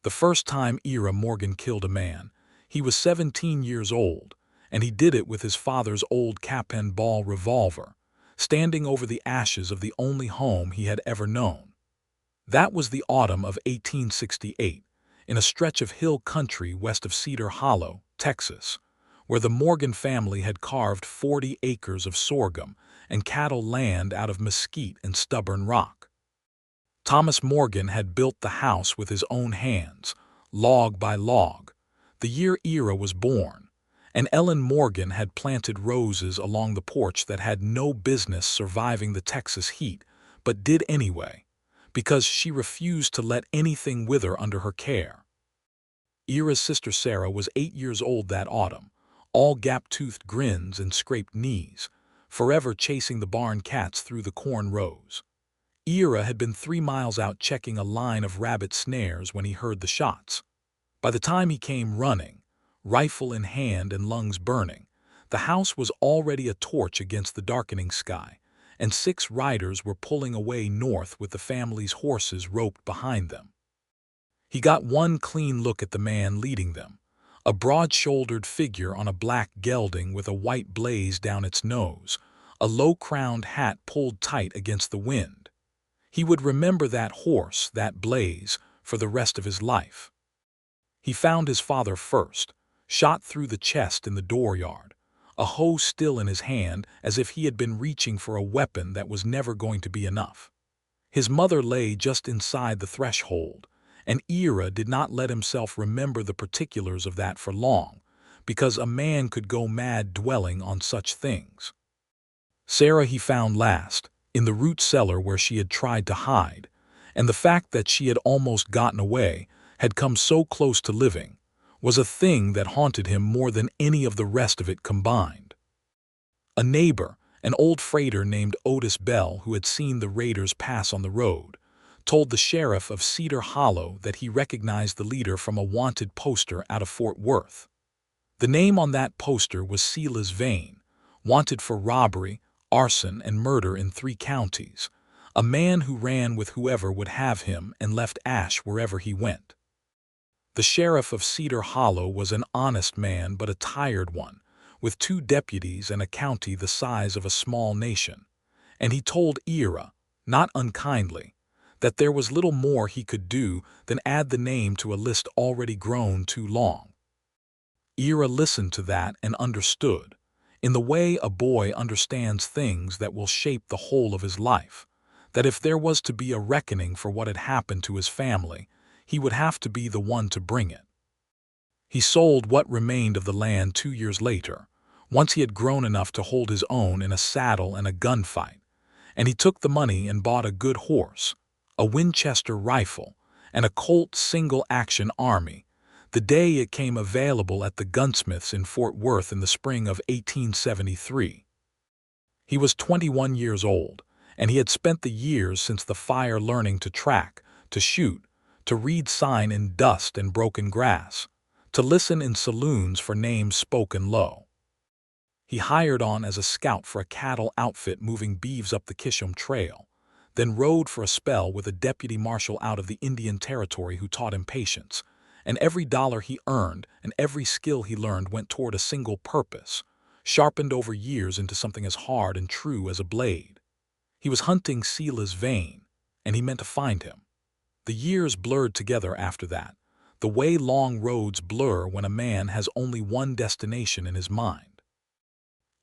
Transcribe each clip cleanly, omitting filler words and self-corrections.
The first time Ira Morgan killed a man, he was 17 years old, and he did it with his father's old cap-and-ball revolver, standing over the ashes of the only home he had ever known. That was the autumn of 1868, in a stretch of hill country west of Cedar Hollow, Texas, where the Morgan family had carved 40 acres of sorghum and cattle land out of mesquite and stubborn rock. Thomas Morgan had built the house with his own hands, log by log, the year Ira was born, and Ellen Morgan had planted roses along the porch that had no business surviving the Texas heat, but did anyway, because she refused to let anything wither under her care. Ira's sister Sarah was 8 years old that autumn, all gap-toothed grins and scraped knees, forever chasing the barn cats through the corn rows. Ira had been 3 miles out checking a line of rabbit snares when he heard the shots. By the time he came running, rifle in hand and lungs burning, the house was already a torch against the darkening sky, and 6 riders were pulling away north with the family's horses roped behind them. He got one clean look at the man leading them, a broad-shouldered figure on a black gelding with a white blaze down its nose, a low-crowned hat pulled tight against the wind. He would remember that horse, that blaze, for the rest of his life. He found his father first, shot through the chest in the dooryard, a hoe still in his hand as if he had been reaching for a weapon that was never going to be enough. His mother lay just inside the threshold, and Ira did not let himself remember the particulars of that for long, because a man could go mad dwelling on such things. Sarah he found last, in the root cellar where she had tried to hide, and the fact that she had almost gotten away, had come so close to living, was a thing that haunted him more than any of the rest of it combined. A neighbor, an old freighter named Otis Bell who had seen the raiders pass on the road, told the sheriff of Cedar Hollow that he recognized the leader from a wanted poster out of Fort Worth. The name on that poster was Silas Vane, wanted for robbery, arson, and murder in 3 counties, a man who ran with whoever would have him and left ash wherever he went. The sheriff of Cedar Hollow was an honest man but a tired one, with 2 deputies and a county the size of a small nation, and he told Ira, not unkindly, that there was little more he could do than add the name to a list already grown too long. Ira listened to that and understood, in the way a boy understands things that will shape the whole of his life, that if there was to be a reckoning for what had happened to his family, he would have to be the one to bring it. He sold what remained of the land 2 years later, once he had grown enough to hold his own in a saddle and a gunfight, and he took the money and bought a good horse, a Winchester rifle, and a Colt single-action army, the day it came available at the gunsmiths in Fort Worth in the spring of 1873. He was 21 years old, and he had spent the years since the fire learning to track, to shoot, to read sign in dust and broken grass, to listen in saloons for names spoken low. He hired on as a scout for a cattle outfit moving beeves up the Kishom Trail, then rode for a spell with a deputy marshal out of the Indian Territory who taught him patience, and every dollar he earned and every skill he learned went toward a single purpose, sharpened over years into something as hard and true as a blade. He was hunting Silas Vane, and he meant to find him. The years blurred together after that, the way long roads blur when a man has only one destination in his mind.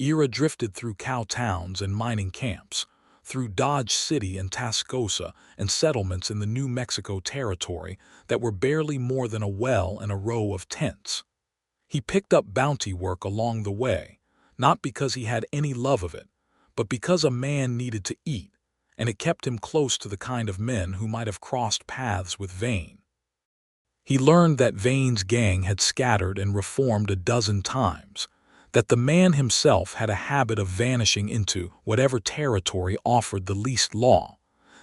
Ira drifted through cow towns and mining camps, through Dodge City and Tascosa and settlements in the New Mexico Territory that were barely more than a well and a row of tents. He picked up bounty work along the way, not because he had any love of it, but because a man needed to eat, and it kept him close to the kind of men who might have crossed paths with Vane. He learned that Vane's gang had scattered and reformed a dozen times, that the man himself had a habit of vanishing into whatever territory offered the least law,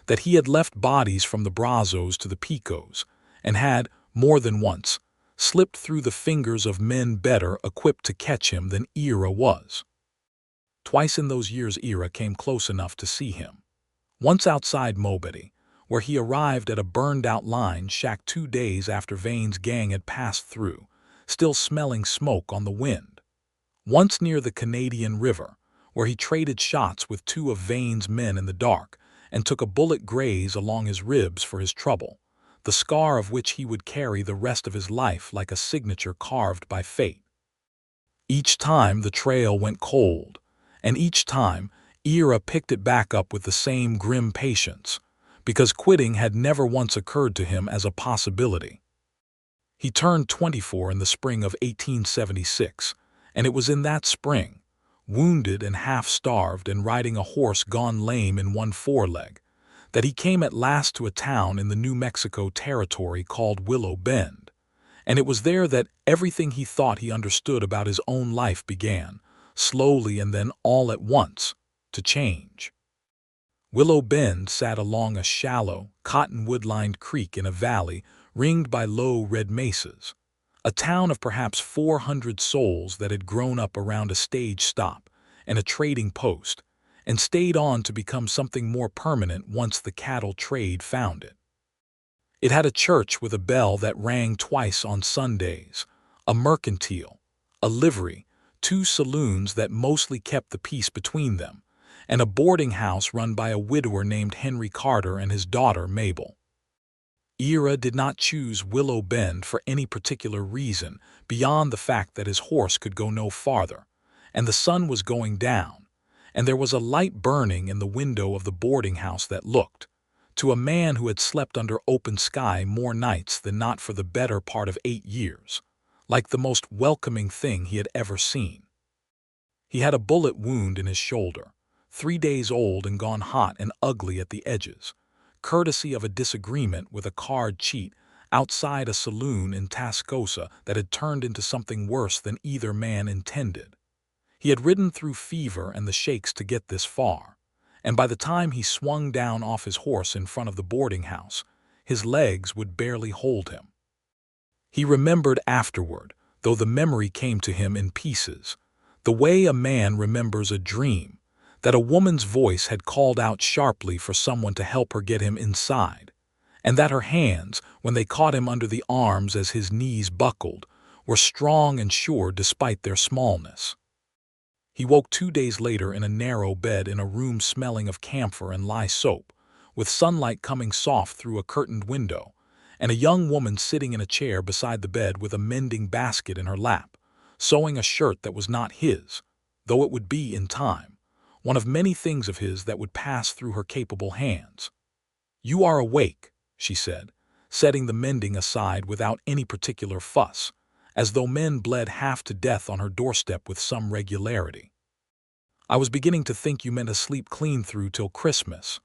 that he had left bodies from the Brazos to the Picos, and had, more than once, slipped through the fingers of men better equipped to catch him than Ira was. Twice in those years Ira came close enough to see him. Once outside Mobedy, where he arrived at a burned-out line shack 2 days after Vane's gang had passed through, still smelling smoke on the wind. Once near the Canadian River, where he traded shots with 2 of Vane's men in the dark and took a bullet graze along his ribs for his trouble, the scar of which he would carry the rest of his life like a signature carved by fate. Each time the trail went cold, and each time Ira picked it back up with the same grim patience, because quitting had never once occurred to him as a possibility. He turned 24 in the spring of 1876, and it was in that spring, wounded and half-starved and riding a horse gone lame in one foreleg, that he came at last to a town in the New Mexico territory called Willow Bend, and it was there that everything he thought he understood about his own life began, slowly and then all at once, to change. Willow Bend sat along a shallow, cottonwood-lined creek in a valley ringed by low red mesas, a town of perhaps 400 souls that had grown up around a stage stop and a trading post, and stayed on to become something more permanent once the cattle trade found it. It had a church with a bell that rang twice on Sundays, a mercantile, a livery, 2 saloons that mostly kept the peace between them, and a boarding house run by a widower named Henry Carter and his daughter Mabel. Ira did not choose Willow Bend for any particular reason beyond the fact that his horse could go no farther, and the sun was going down, and there was a light burning in the window of the boarding house that looked, to a man who had slept under open sky more nights than not for the better part of 8 years, like the most welcoming thing he had ever seen. He had a bullet wound in his shoulder, 3 days old and gone hot and ugly at the edges, courtesy of a disagreement with a card cheat outside a saloon in Tascosa that had turned into something worse than either man intended. He had ridden through fever and the shakes to get this far, and by the time he swung down off his horse in front of the boarding house, his legs would barely hold him. He remembered afterward, though the memory came to him in pieces, the way a man remembers a dream, that a woman's voice had called out sharply for someone to help her get him inside, and that her hands, when they caught him under the arms as his knees buckled, were strong and sure despite their smallness. He woke 2 days later in a narrow bed in a room smelling of camphor and lye soap, with sunlight coming soft through a curtained window, and a young woman sitting in a chair beside the bed with a mending basket in her lap, sewing a shirt that was not his, though it would be in time, one of many things of his that would pass through her capable hands. "You are awake," she said, setting the mending aside without any particular fuss, as though men bled half to death on her doorstep with some regularity. "I was beginning to think you meant to sleep clean through till Christmas."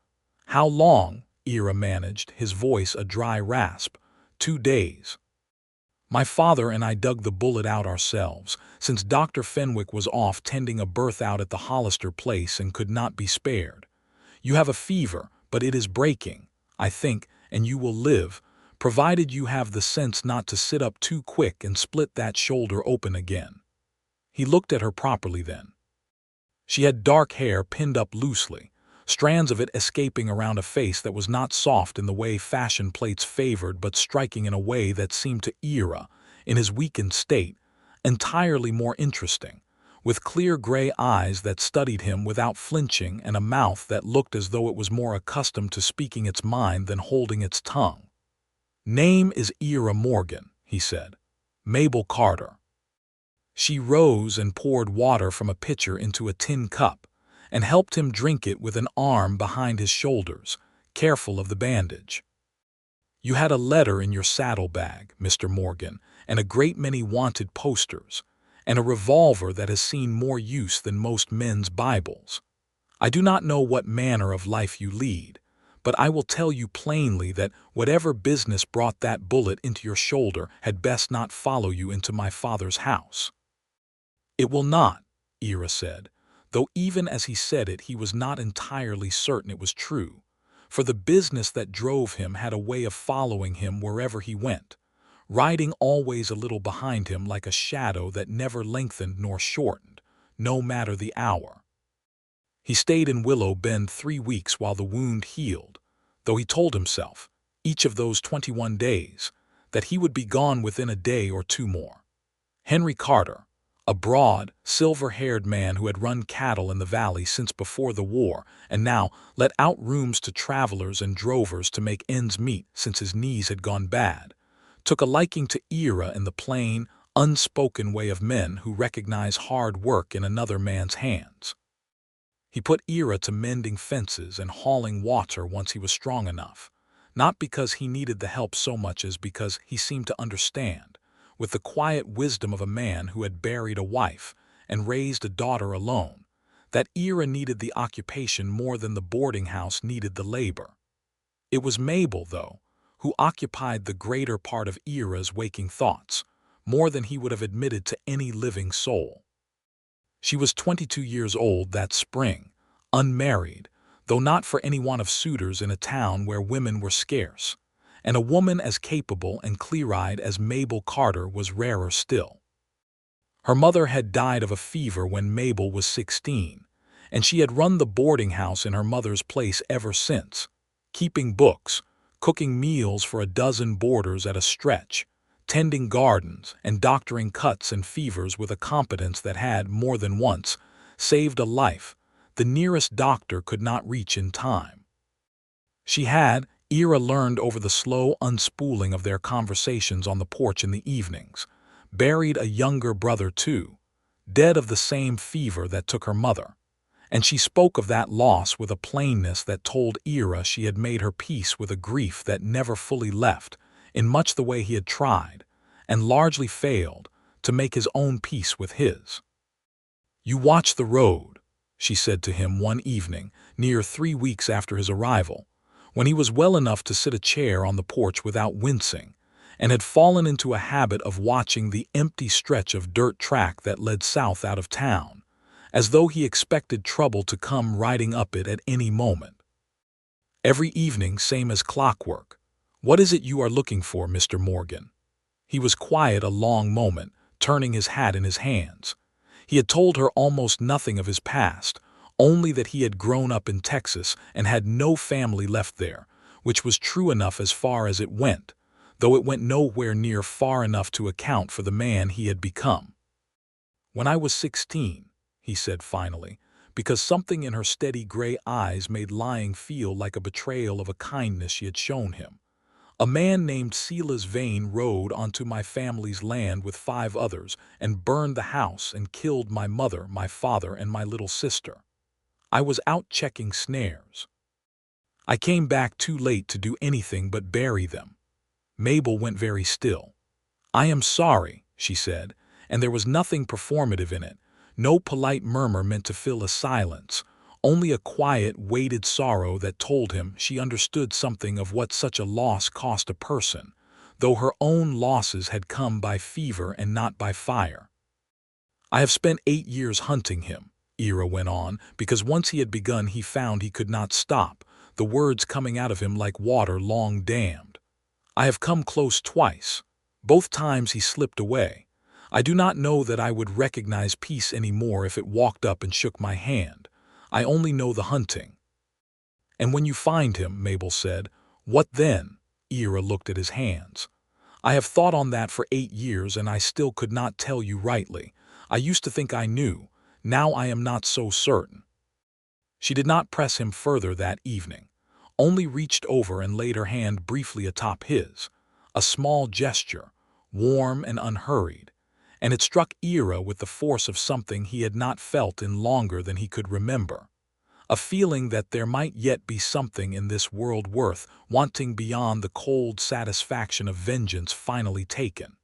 "How long?" Ira managed, his voice a dry rasp. 2 days. "My father and I dug the bullet out ourselves, since Dr. Fenwick was off tending a birth out at the Hollister place and could not be spared. You have a fever, but it is breaking, I think, and you will live, provided you have the sense not to sit up too quick and split that shoulder open again." He looked at her properly then. She had dark hair pinned up loosely, strands of it escaping around a face that was not soft in the way fashion plates favored but striking in a way that seemed to Ira, in his weakened state, entirely more interesting, with clear gray eyes that studied him without flinching and a mouth that looked as though it was more accustomed to speaking its mind than holding its tongue. "Name is Ira Morgan," he said. "Mabel Carter." She rose and poured water from a pitcher into a tin cup and helped him drink it with an arm behind his shoulders, careful of the bandage. "You had a letter in your saddlebag, Mr. Morgan, and a great many wanted posters, and a revolver that has seen more use than most men's Bibles. I do not know what manner of life you lead, but I will tell you plainly that whatever business brought that bullet into your shoulder had best not follow you into my father's house." "It will not," Ira said, though even as he said it he was not entirely certain it was true, for the business that drove him had a way of following him wherever he went, riding always a little behind him like a shadow that never lengthened nor shortened, no matter the hour. He stayed in Willow Bend 3 weeks while the wound healed, though he told himself, each of those 21 days, that he would be gone within a day or two more. Henry Carter, a broad, silver-haired man who had run cattle in the valley since before the war and now let out rooms to travelers and drovers to make ends meet since his knees had gone bad, took a liking to Ira in the plain, unspoken way of men who recognize hard work in another man's hands. He put Ira to mending fences and hauling water once he was strong enough, not because he needed the help so much as because he seemed to understand, with the quiet wisdom of a man who had buried a wife and raised a daughter alone, that Ira needed the occupation more than the boarding house needed the labor. It was Mabel, though, who occupied the greater part of Ira's waking thoughts, more than he would have admitted to any living soul. She was 22 years old that spring, unmarried, though not for any want of suitors in a town where women were scarce, and a woman as capable and clear-eyed as Mabel Carter was rarer still. Her mother had died of a fever when Mabel was 16, and she had run the boarding house in her mother's place ever since, keeping books, cooking meals for a dozen boarders at a stretch, tending gardens and doctoring cuts and fevers with a competence that had, more than once, saved a life the nearest doctor could not reach in time. She had, Ira learned over the slow unspooling of their conversations on the porch in the evenings, buried a younger brother too, dead of the same fever that took her mother, and she spoke of that loss with a plainness that told Ira she had made her peace with a grief that never fully left, in much the way he had tried, and largely failed, to make his own peace with his. "You watch the road," she said to him one evening, near 3 weeks after his arrival, when he was well enough to sit a chair on the porch without wincing, and had fallen into a habit of watching the empty stretch of dirt track that led south out of town, as though he expected trouble to come riding up it at any moment. "Every evening, same as clockwork. What is it you are looking for, Mr. Morgan?" He was quiet a long moment, turning his hat in his hands. He had told her almost nothing of his past, only that he had grown up in Texas and had no family left there, which was true enough as far as it went, though it went nowhere near far enough to account for the man he had become. "When I was 16, he said finally, because something in her steady gray eyes made lying feel like a betrayal of a kindness she had shown him. "A man named Silas Vane rode onto my family's land with 5 others and burned the house and killed my mother, my father, and my little sister. I was out checking snares. I came back too late to do anything but bury them." Mabel went very still. "I am sorry," she said, and there was nothing performative in it, no polite murmur meant to fill a silence, only a quiet, weighted sorrow that told him she understood something of what such a loss cost a person, though her own losses had come by fever and not by fire. "I have spent 8 years hunting him," Ira went on, because once he had begun he found he could not stop, the words coming out of him like water long dammed. "I have come close twice. Both times he slipped away. I do not know that I would recognize peace any more if it walked up and shook my hand. I only know the hunting." "And when you find him," Mabel said, "what then?" Ira looked at his hands. "I have thought on that for 8 years and I still could not tell you rightly. I used to think I knew. Now I am not so certain." She did not press him further that evening, only reached over and laid her hand briefly atop his, a small gesture, warm and unhurried, and it struck Ira with the force of something he had not felt in longer than he could remember, a feeling that there might yet be something in this world worth wanting beyond the cold satisfaction of vengeance finally taken.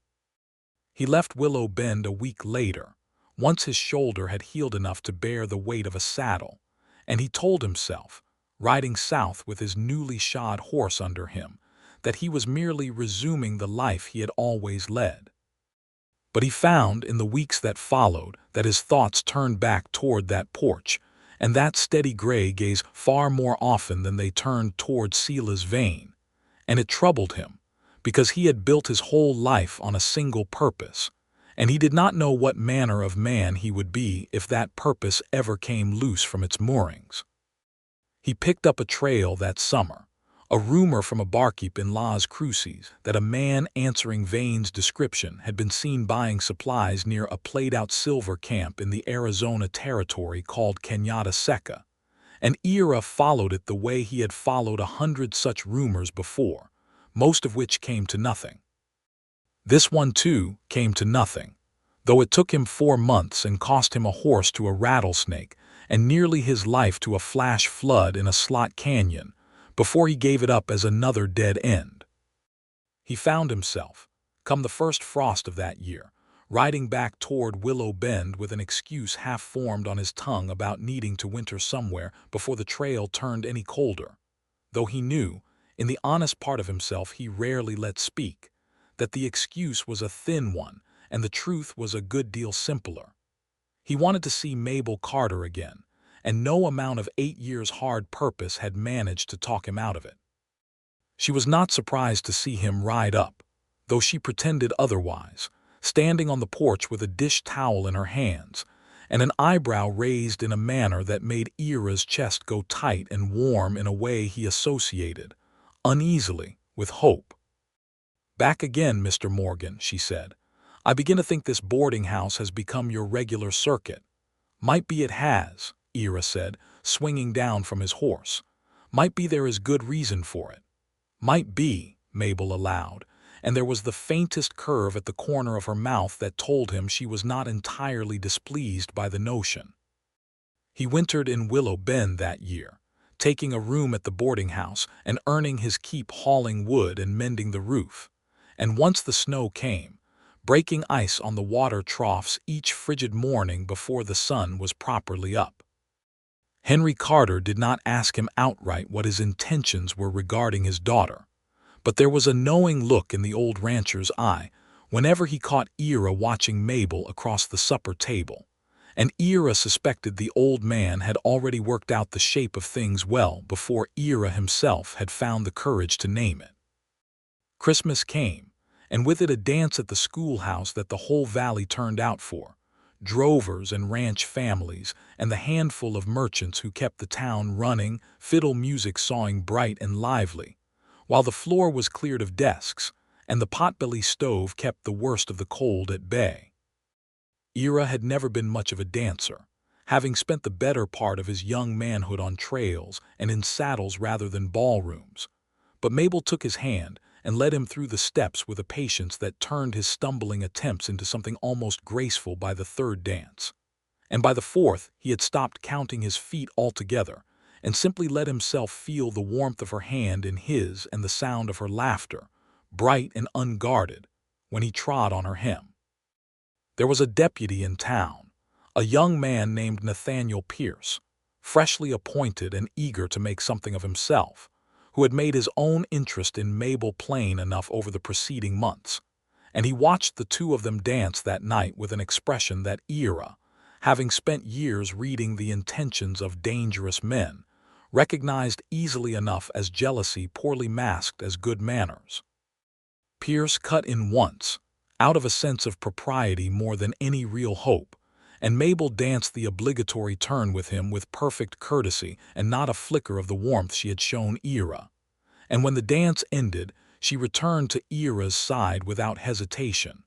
He left Willow Bend a week later, once his shoulder had healed enough to bear the weight of a saddle, and he told himself, riding south with his newly shod horse under him, that he was merely resuming the life he had always led. But he found in the weeks that followed that his thoughts turned back toward that porch, and that steady gray gaze far more often than they turned toward Silas Vane, and it troubled him, because he had built his whole life on a single purpose, and he did not know what manner of man he would be if that purpose ever came loose from its moorings. He picked up a trail that summer, A rumor from a barkeep in Las Cruces that a man answering Vane's description had been seen buying supplies near a played-out silver camp in the Arizona territory called Cañada Seca, and Ira followed it the way he had followed 100 such rumors before, most of which came to nothing. This one, too, came to nothing, though it took him 4 months and cost him a horse to a rattlesnake and nearly his life to a flash flood in a slot canyon before he gave it up as another dead end. He found himself, come the first frost of that year, riding back toward Willow Bend with an excuse half-formed on his tongue about needing to winter somewhere before the trail turned any colder, though he knew, in the honest part of himself he rarely let speak, that the excuse was a thin one and the truth was a good deal simpler. He wanted to see Mabel Carter again, and no amount of 8 years' hard purpose had managed to talk him out of it. She was not surprised to see him ride up, though she pretended otherwise, standing on the porch with a dish towel in her hands, and an eyebrow raised in a manner that made Ira's chest go tight and warm in a way he associated, uneasily, with hope. "Back again, Mr. Morgan," she said. "I begin to think this boarding house has become your regular circuit." "Might be it has," Ira said, swinging down from his horse. "Might be there is good reason for it." "Might be," Mabel allowed, and there was the faintest curve at the corner of her mouth that told him she was not entirely displeased by the notion. He wintered in Willow Bend that year, taking a room at the boarding house and earning his keep hauling wood and mending the roof, and once the snow came, breaking ice on the water troughs each frigid morning before the sun was properly up. Henry Carter did not ask him outright what his intentions were regarding his daughter, but there was a knowing look in the old rancher's eye whenever he caught Ira watching Mabel across the supper table, and Ira suspected the old man had already worked out the shape of things well before Ira himself had found the courage to name it. Christmas came, and with it a dance at the schoolhouse that the whole valley turned out for, drovers and ranch families, and the handful of merchants who kept the town running, fiddle music sawing bright and lively, while the floor was cleared of desks, and the potbelly stove kept the worst of the cold at bay. Ira had never been much of a dancer, having spent the better part of his young manhood on trails and in saddles rather than ballrooms, but Mabel took his hand and led him through the steps with a patience that turned his stumbling attempts into something almost graceful by the third dance. And by the fourth he had stopped counting his feet altogether and simply let himself feel the warmth of her hand in his and the sound of her laughter, bright and unguarded, when he trod on her hem. There was a deputy in town, a young man named Nathaniel Pierce, freshly appointed and eager to make something of himself, who had made his own interest in Mabel plain enough over the preceding months, and he watched the two of them dance that night with an expression that Ira, having spent years reading the intentions of dangerous men, recognized easily enough as jealousy poorly masked as good manners. Pierce cut in once, out of a sense of propriety more than any real hope, and Mabel danced the obligatory turn with him with perfect courtesy and not a flicker of the warmth she had shown Ira. And when the dance ended, she returned to Ira's side without hesitation,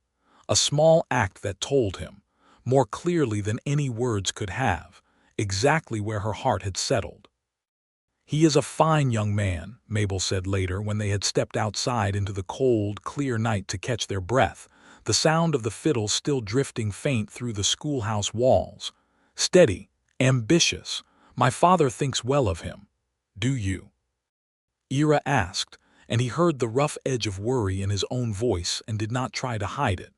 a small act that told him, more clearly than any words could have, exactly where her heart had settled. "He is a fine young man," Mabel said later when they had stepped outside into the cold, clear night to catch their breath, the sound of the fiddle still drifting faint through the schoolhouse walls. "Steady, ambitious. My father thinks well of him. Do you?" Ira asked, and he heard the rough edge of worry in his own voice and did not try to hide it.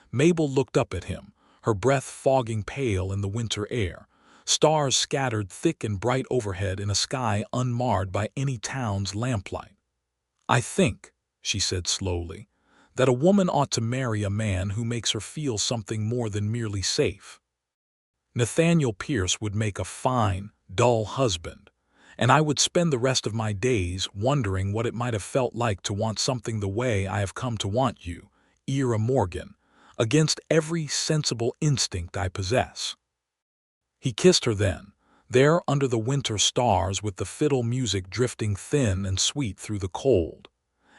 Mabel looked up at him, her breath fogging pale in the winter air, stars scattered thick and bright overhead in a sky unmarred by any town's lamplight. "I think," she said slowly, "that a woman ought to marry a man who makes her feel something more than merely safe. Nathaniel Pierce would make a fine, dull husband, and I would spend the rest of my days wondering what it might have felt like to want something the way I have come to want you, Ira Morgan, against every sensible instinct I possess." He kissed her then, there under the winter stars with the fiddle music drifting thin and sweet through the cold.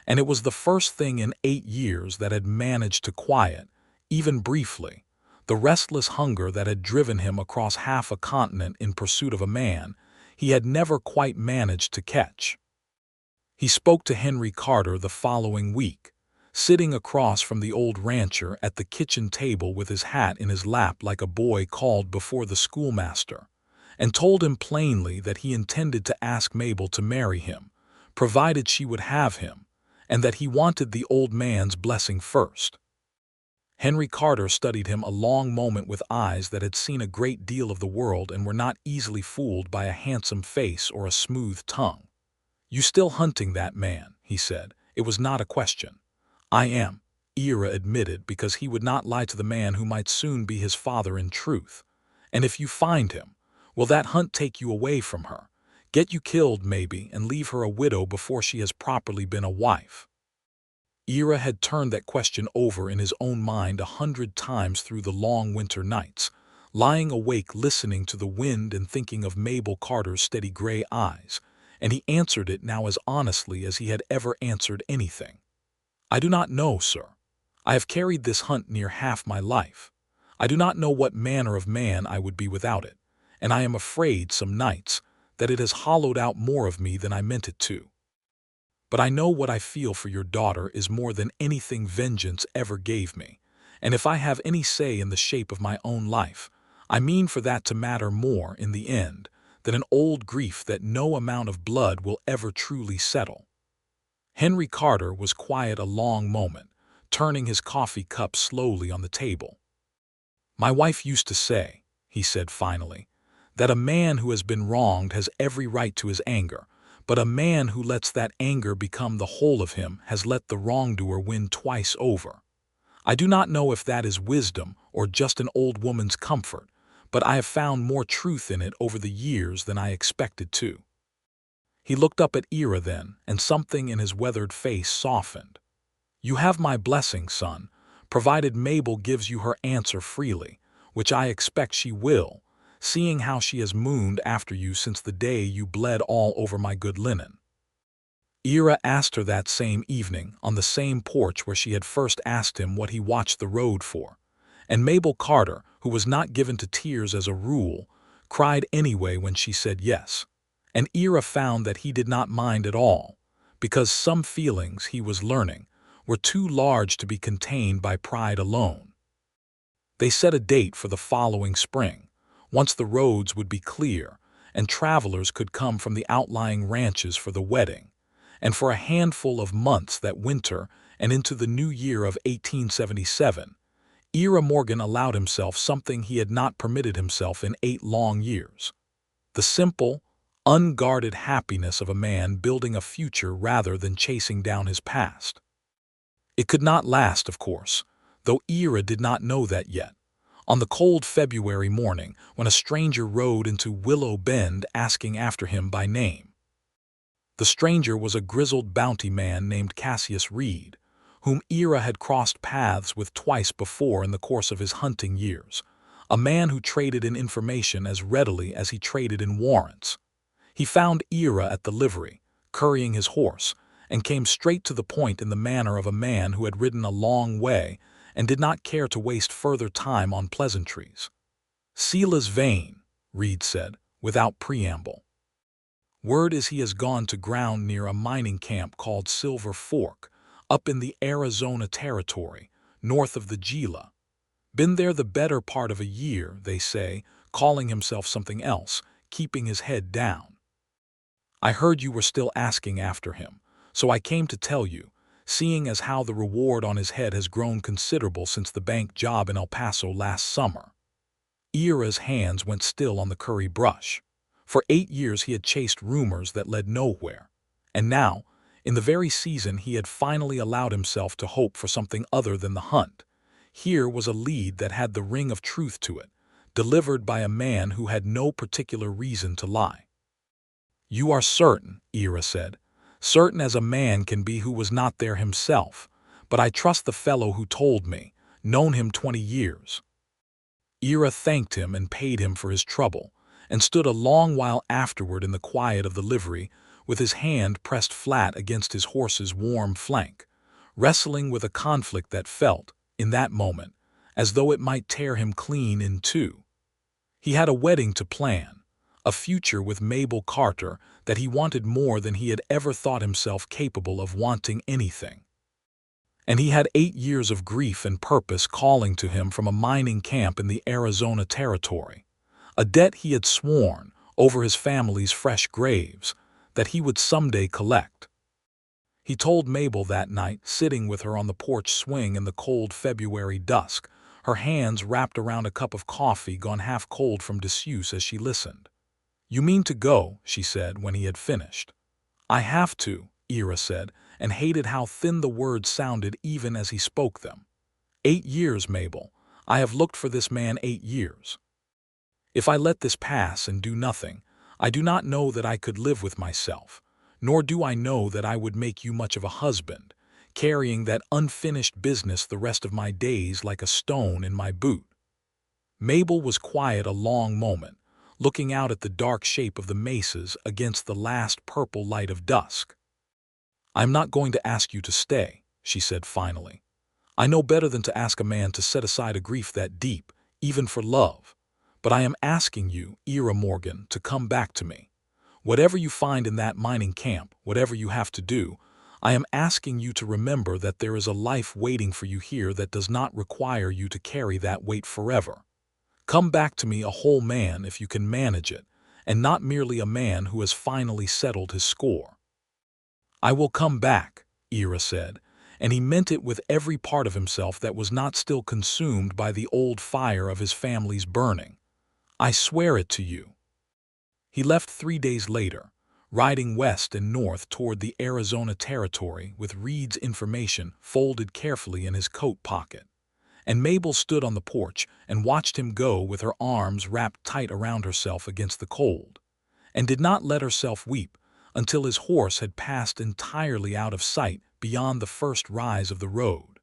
And it was the first thing in 8 years that had managed to quiet, even briefly, the restless hunger that had driven him across half a continent in pursuit of a man he had never quite managed to catch. He spoke to Henry Carter the following week, sitting across from the old rancher at the kitchen table with his hat in his lap like a boy called before the schoolmaster, and told him plainly that he intended to ask Mabel to marry him, provided she would have him, and that he wanted the old man's blessing first. Henry Carter studied him a long moment with eyes that had seen a great deal of the world and were not easily fooled by a handsome face or a smooth tongue. "You still hunting that man?" he said. It was not a question. "I am," Ira admitted, because he would not lie to the man who might soon be his father in truth. "And if you find him, will that hunt take you away from her? Get you killed, maybe, and leave her a widow before she has properly been a wife?" Ira had turned that question over in his own mind 100 times through the long winter nights, lying awake listening to the wind and thinking of Mabel Carter's steady gray eyes, and he answered it now as honestly as he had ever answered anything. "I do not know, sir. I have carried this hunt near half my life. I do not know what manner of man I would be without it, and I am afraid some nights that it has hollowed out more of me than I meant it to. But I know what I feel for your daughter is more than anything vengeance ever gave me, and if I have any say in the shape of my own life, I mean for that to matter more in the end than an old grief that no amount of blood will ever truly settle." Henry Carter was quiet a long moment, turning his coffee cup slowly on the table. "My wife used to say," he said finally, "that a man who has been wronged has every right to his anger, but a man who lets that anger become the whole of him has let the wrongdoer win twice over. I do not know if that is wisdom or just an old woman's comfort, but I have found more truth in it over the years than I expected to." He looked up at Ira then, and something in his weathered face softened. "You have my blessing, son, provided Mabel gives you her answer freely, which I expect she will, seeing how she has mooned after you since the day you bled all over my good linen." Ira asked her that same evening on the same porch where she had first asked him what he watched the road for, and Mabel Carter, who was not given to tears as a rule, cried anyway when she said yes, and Ira found that he did not mind at all, because some feelings, he was learning, were too large to be contained by pride alone. They set a date for the following spring, once the roads would be clear and travelers could come from the outlying ranches for the wedding, and for a handful of months that winter and into the new year of 1877, Ira Morgan allowed himself something he had not permitted himself in 8 long years: the simple, unguarded happiness of a man building a future rather than chasing down his past. It could not last, of course, though Ira did not know that yet. On the cold February morning, when a stranger rode into Willow Bend asking after him by name. The stranger was a grizzled bounty man named Cassius Reed, whom Ira had crossed paths with twice before in the course of his hunting years, a man who traded in information as readily as he traded in warrants. He found Ira at the livery, currying his horse, and came straight to the point in the manner of a man who had ridden a long way and did not care to waste further time on pleasantries. "Sela's vain," Reed said, without preamble. "Word is he has gone to ground near a mining camp called Silver Fork, up in the Arizona Territory, north of the Gila. Been there the better part of a year, they say, calling himself something else, keeping his head down. I heard you were still asking after him, so I came to tell you, seeing as how the reward on his head has grown considerable since the bank job in El Paso last summer." Ira's hands went still on the curry brush. For 8 years he had chased rumors that led nowhere, and now, in the very season he had finally allowed himself to hope for something other than the hunt, here was a lead that had the ring of truth to it, delivered by a man who had no particular reason to lie. "You are certain," Ira said, "certain as a man can be who was not there himself, but I trust the fellow who told me, known him 20 years. Ira thanked him and paid him for his trouble, and stood a long while afterward in the quiet of the livery, with his hand pressed flat against his horse's warm flank, wrestling with a conflict that felt, in that moment, as though it might tear him clean in two. He had a wedding to plan, a future with Mabel Carter that he wanted more than he had ever thought himself capable of wanting anything. And he had 8 years of grief and purpose calling to him from a mining camp in the Arizona territory, a debt he had sworn, over his family's fresh graves, that he would someday collect. He told Mabel that night, sitting with her on the porch swing in the cold February dusk, her hands wrapped around a cup of coffee gone half cold from disuse as she listened. "You mean to go," she said when he had finished. "I have to," Ira said, and hated how thin the words sounded even as he spoke them. 8 years, Mabel. I have looked for this man 8 years. If I let this pass and do nothing, I do not know that I could live with myself, nor do I know that I would make you much of a husband, carrying that unfinished business the rest of my days like a stone in my boot." Mabel was quiet a long moment, looking out at the dark shape of the mesas against the last purple light of dusk. "I'm not going to ask you to stay," she said finally. "I know better than to ask a man to set aside a grief that deep, even for love. But I am asking you, Ira Morgan, to come back to me. Whatever you find in that mining camp, whatever you have to do, I am asking you to remember that there is a life waiting for you here that does not require you to carry that weight forever. Come back to me a whole man if you can manage it, and not merely a man who has finally settled his score." "I will come back," Ira said, and he meant it with every part of himself that was not still consumed by the old fire of his family's burning. "I swear it to you." He left 3 days later, riding west and north toward the Arizona territory with Reed's information folded carefully in his coat pocket. And Mabel stood on the porch and watched him go with her arms wrapped tight around herself against the cold, and did not let herself weep until his horse had passed entirely out of sight beyond the first rise of the road.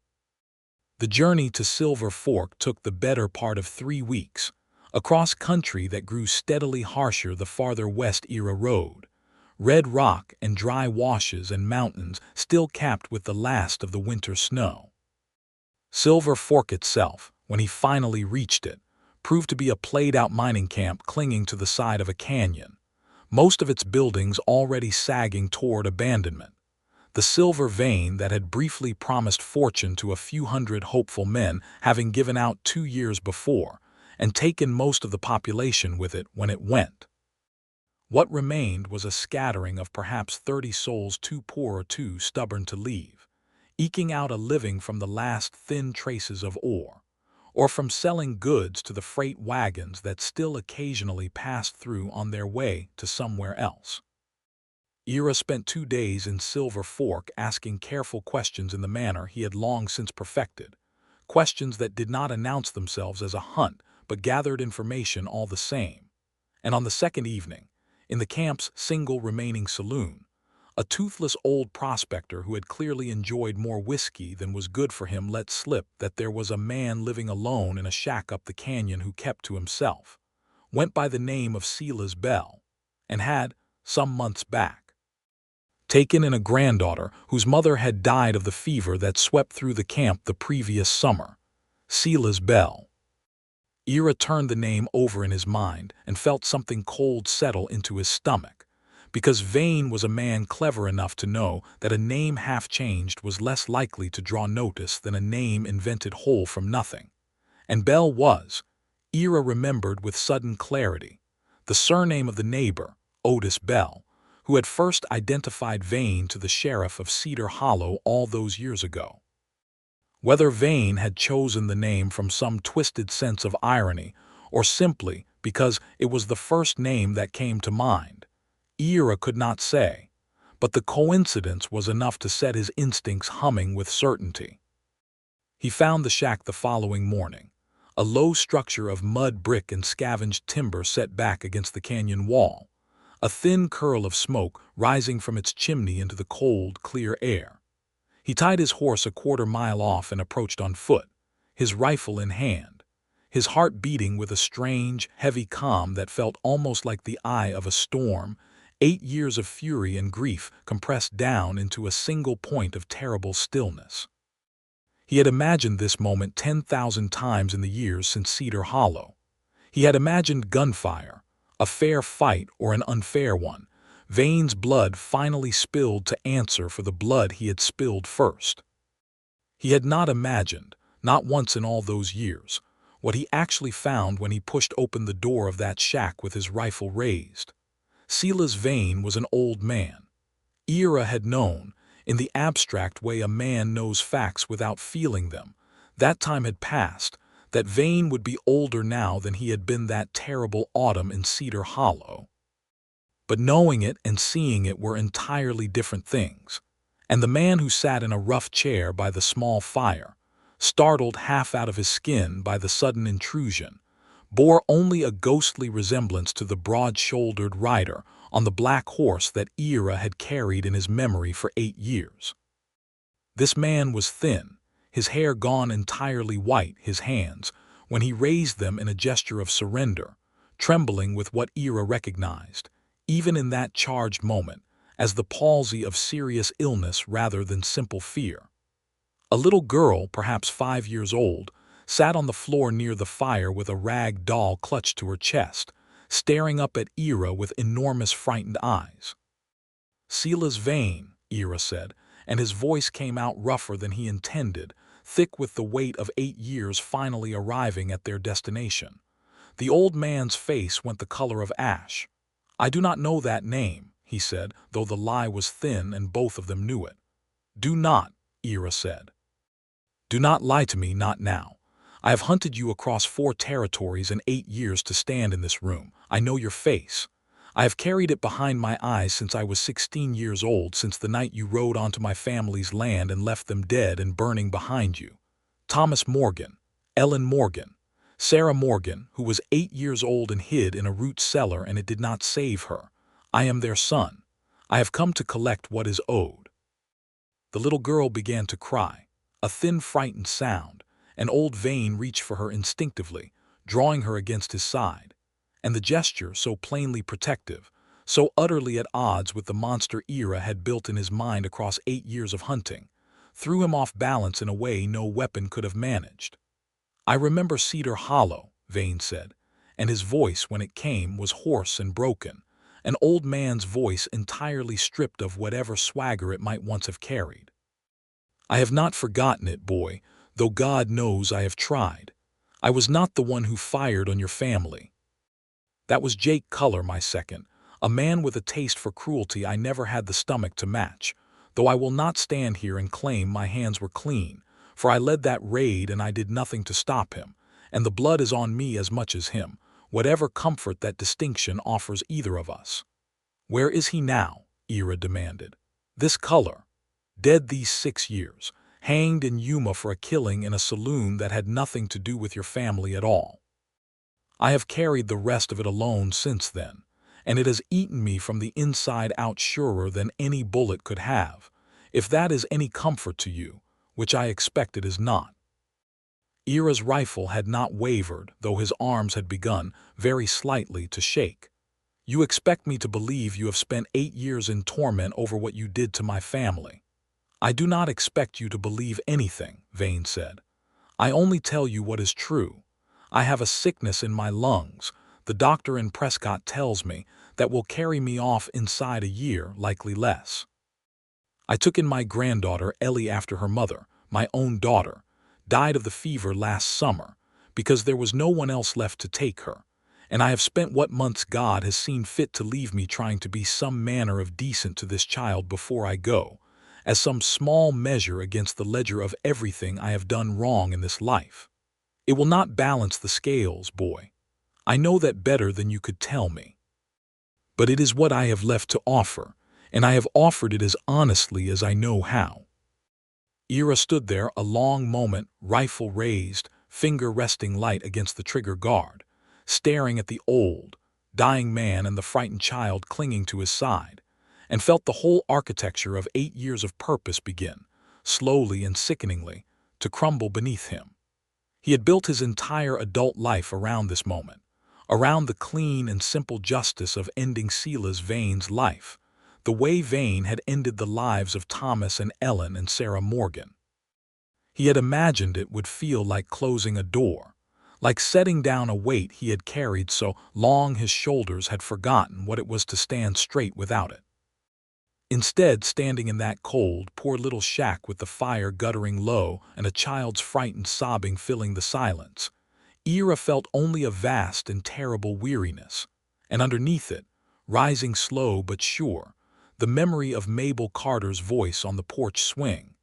The journey to Silver Fork took the better part of 3 weeks, across country that grew steadily harsher the farther west Ira rode, red rock and dry washes and mountains still capped with the last of the winter snow. Silver Fork itself, when he finally reached it, proved to be a played-out mining camp clinging to the side of a canyon, most of its buildings already sagging toward abandonment. The silver vein that had briefly promised fortune to a few hundred hopeful men having given out 2 years before, and taken most of the population with it when it went. What remained was a scattering of perhaps 30 souls too poor or too stubborn to leave, eking out a living from the last thin traces of ore, or from selling goods to the freight wagons that still occasionally passed through on their way to somewhere else. Ira spent 2 days in Silver Fork asking careful questions in the manner he had long since perfected, questions that did not announce themselves as a hunt but gathered information all the same. And on the second evening, in the camp's single remaining saloon, a toothless old prospector who had clearly enjoyed more whiskey than was good for him let slip that there was a man living alone in a shack up the canyon who kept to himself, went by the name of Silas Bell, and had, some months back, taken in a granddaughter whose mother had died of the fever that swept through the camp the previous summer. Silas Bell. Ira turned the name over in his mind and felt something cold settle into his stomach, because Vane was a man clever enough to know that a name half-changed was less likely to draw notice than a name invented whole from nothing. And Bell was, Ira remembered with sudden clarity, the surname of the neighbor, Otis Bell, who had first identified Vane to the sheriff of Cedar Hollow all those years ago. Whether Vane had chosen the name from some twisted sense of irony or simply because it was the first name that came to mind, Ira could not say, but the coincidence was enough to set his instincts humming with certainty. He found the shack the following morning, a low structure of mud brick and scavenged timber set back against the canyon wall, a thin curl of smoke rising from its chimney into the cold, clear air. He tied his horse a quarter mile off and approached on foot, his rifle in hand. his heart beating with a strange, heavy calm that felt almost like the eye of a storm. 8 years of fury and grief compressed down into a single point of terrible stillness. He had imagined this moment 10,000 times in the years since Cedar Hollow. He had imagined gunfire, a fair fight or an unfair one. Vane's blood finally spilled to answer for the blood he had spilled first. He had not imagined, not once in all those years, what he actually found when he pushed open the door of that shack with his rifle raised. Silas Vane was an old man. Ira had known, in the abstract way a man knows facts without feeling them. That time had passed, that Vane would be older now than he had been that terrible autumn in Cedar Hollow. But knowing it and seeing it were entirely different things. And the man who sat in a rough chair by the small fire, startled half out of his skin by the sudden intrusion, bore only a ghostly resemblance to the broad-shouldered rider on the black horse that Ira had carried in his memory for 8 years. This man was thin, his hair gone entirely white, his hands, when he raised them in a gesture of surrender, trembling with what Ira recognized, even in that charged moment, as the palsy of serious illness rather than simple fear. A little girl, perhaps 5 years old, sat on the floor near the fire with a rag doll clutched to her chest, staring up at Ira with enormous frightened eyes. "Silas Vane," Ira said, and his voice came out rougher than he intended, thick with the weight of 8 years finally arriving at their destination. The old man's face went the color of ash. "I do not know that name," he said, though the lie was thin and both of them knew it. "Do not," Ira said. "Do not lie to me, not now. I have hunted you across 4 territories in 8 years to stand in this room. I know your face. I have carried it behind my eyes since I was 16 years old, since the night you rode onto my family's land and left them dead and burning behind you. Thomas Morgan, Ellen Morgan, Sarah Morgan, who was 8 years old and hid in a root cellar and it did not save her. I am their son. I have come to collect what is owed." The little girl began to cry, a thin, frightened sound, and old Vane reached for her instinctively, drawing her against his side. And the gesture, so plainly protective, so utterly at odds with the monster Ira had built in his mind across 8 years of hunting, threw him off balance in a way no weapon could have managed. "I remember Cedar Hollow," Vane said, and his voice, when it came, was hoarse and broken, an old man's voice entirely stripped of whatever swagger it might once have carried. "I have not forgotten it, boy, though God knows I have tried. I was not the one who fired on your family. That was Jake Culler, my second, a man with a taste for cruelty I never had the stomach to match, though I will not stand here and claim my hands were clean, for I led that raid and I did nothing to stop him, and the blood is on me as much as him, whatever comfort that distinction offers either of us." "Where is he now?" Ira demanded. "This Culler. Dead these 6 years, hanged in Yuma for a killing in a saloon that had nothing to do with your family at all. I have carried the rest of it alone since then, and it has eaten me from the inside out surer than any bullet could have, if that is any comfort to you, which I expect it is not." Ira's rifle had not wavered, though his arms had begun, very slightly, to shake. "You expect me to believe you have spent 8 years in torment over what you did to my family." "I do not expect you to believe anything," Vane said. "I only tell you what is true. I have a sickness in my lungs, the doctor in Prescott tells me, that will carry me off inside a year, likely less. I took in my granddaughter Ellie after her mother, my own daughter, died of the fever last summer, because there was no one else left to take her, and I have spent what months God has seen fit to leave me trying to be some manner of decent to this child before I go, as some small measure against the ledger of everything I have done wrong in this life. It will not balance the scales, boy. I know that better than you could tell me. But it is what I have left to offer, and I have offered it as honestly as I know how." Ira stood there a long moment, rifle raised, finger resting light against the trigger guard, staring at the old, dying man and the frightened child clinging to his side, and felt the whole architecture of 8 years of purpose begin, slowly and sickeningly, to crumble beneath him. He had built his entire adult life around this moment, around the clean and simple justice of ending Sela's Vane's life, the way Vane had ended the lives of Thomas and Ellen and Sarah Morgan. He had imagined it would feel like closing a door, like setting down a weight he had carried so long his shoulders had forgotten what it was to stand straight without it. Instead, standing in that cold, poor little shack with the fire guttering low and a child's frightened sobbing filling the silence, Ira felt only a vast and terrible weariness, and underneath it, rising slow but sure, the memory of Mabel Carter's voice on the porch swing,